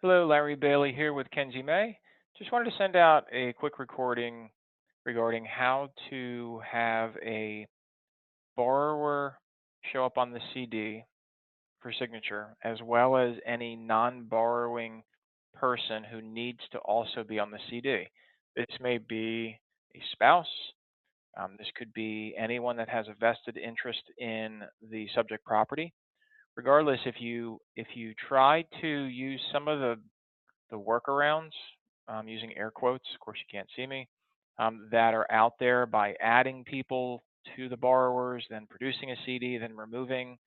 Hello, Larry Bailey here with Kenzie May. Just wanted to send out a quick recording regarding how to have a borrower show up on the CD for signature, as well as any non-borrowing person who needs to also be on the CD. This may be a spouse. This could be anyone that has a vested interest in the subject property. Regardless, if you try to use some of the workarounds, using air quotes, of course you can't see me, that are out there by adding people to the borrowers, then producing a CD, then removing,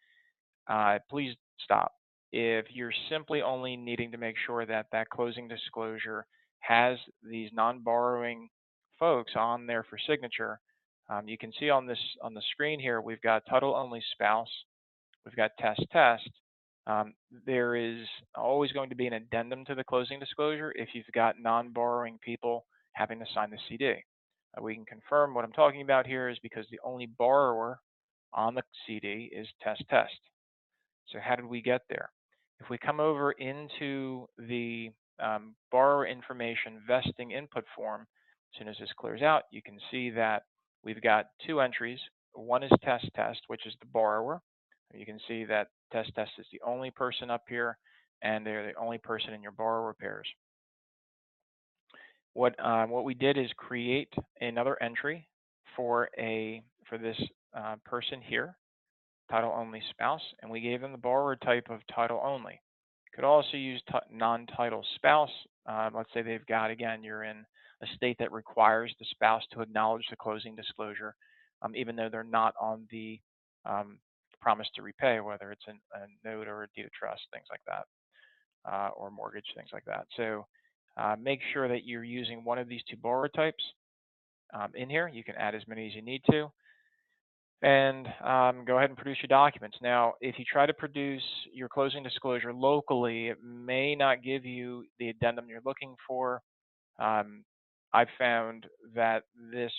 please stop. If you're simply only needing to make sure that that closing disclosure has these non-borrowing folks on there for signature, you can see on the screen here we've got title only spouse, we've got test test. There is always going to be an addendum to the closing disclosure if you've got non-borrowing people having to sign the CD. We can confirm what I'm talking about here is because the only borrower on the CD is test test. So how did we get there? If we come over into the borrower information vesting input form, as soon as this clears out, you can see that we've got two entries. One is test test, which is the borrower. You can see that test test is the only person up here, and they're the only person in your borrower pairs. What we did is create another entry for this person here, title only spouse, and we gave them the borrower type of title only. Could also use non-title spouse. Let's say they've got, again, you're in a state that requires the spouse to acknowledge the closing disclosure, even though they're not on the um, promise to repay, whether it's a note or a deed of trust, things like that, or mortgage, things like that. So make sure that you're using one of these two borrower types in here. You can add as many as you need to, and go ahead and produce your documents. Now, if you try to produce your closing disclosure locally, it may not give you the addendum you're looking for. Um, I've found that this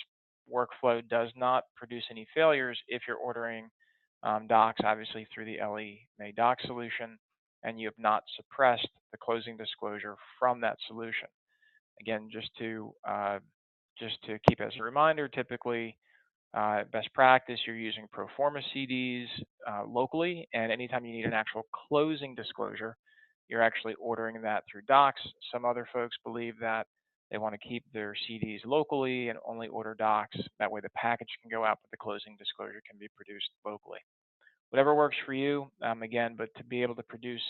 workflow does not produce any failures if you're ordering docs, obviously through the LE May doc solution, and you have not suppressed the closing disclosure from that solution. Again, just to keep as a reminder, typically best practice, you're using pro forma CDs locally, and anytime you need an actual closing disclosure, you're actually ordering that through docs. Some other folks believe that they want to keep their CDs locally and only order docs. That way the package can go out, but the closing disclosure can be produced locally. Whatever works for you, again, but to be able to produce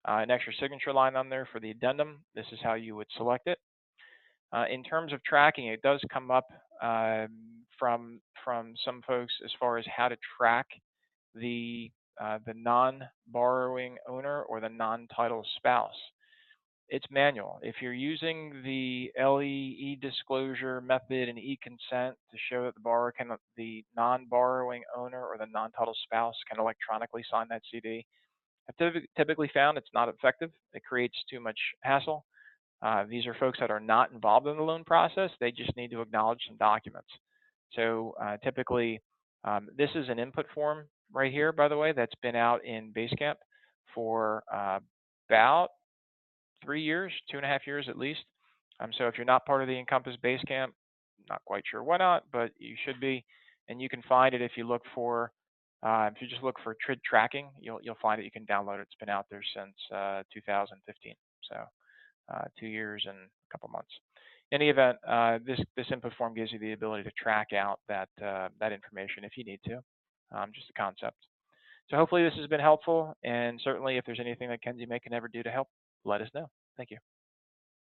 an extra signature line on there for the addendum, this is how you would select it. In terms of tracking, it does come up from some folks as far as how to track the non-borrowing owner or the non-title spouse. It's manual. If you're using the LE disclosure method and e-consent to show that the non-borrowing owner or the non-title spouse can electronically sign that CD, I've typically found it's not effective. It creates too much hassle. These are folks that are not involved in the loan process. They just need to acknowledge some documents. So typically, this is an input form right here, by the way, that's been out in Basecamp for about 3 years, 2.5 years at least. So if you're not part of the Encompass Basecamp, not quite sure why not, but you should be. And you can find it if you just look for TRID tracking, you'll find it. You can download it. It's been out there since 2015. So 2 years and a couple months. In any event, this input form gives you the ability to track out that information if you need to, just a concept. So hopefully this has been helpful, and certainly if there's anything that Kenzie May can ever do to help, let us know. Thank you.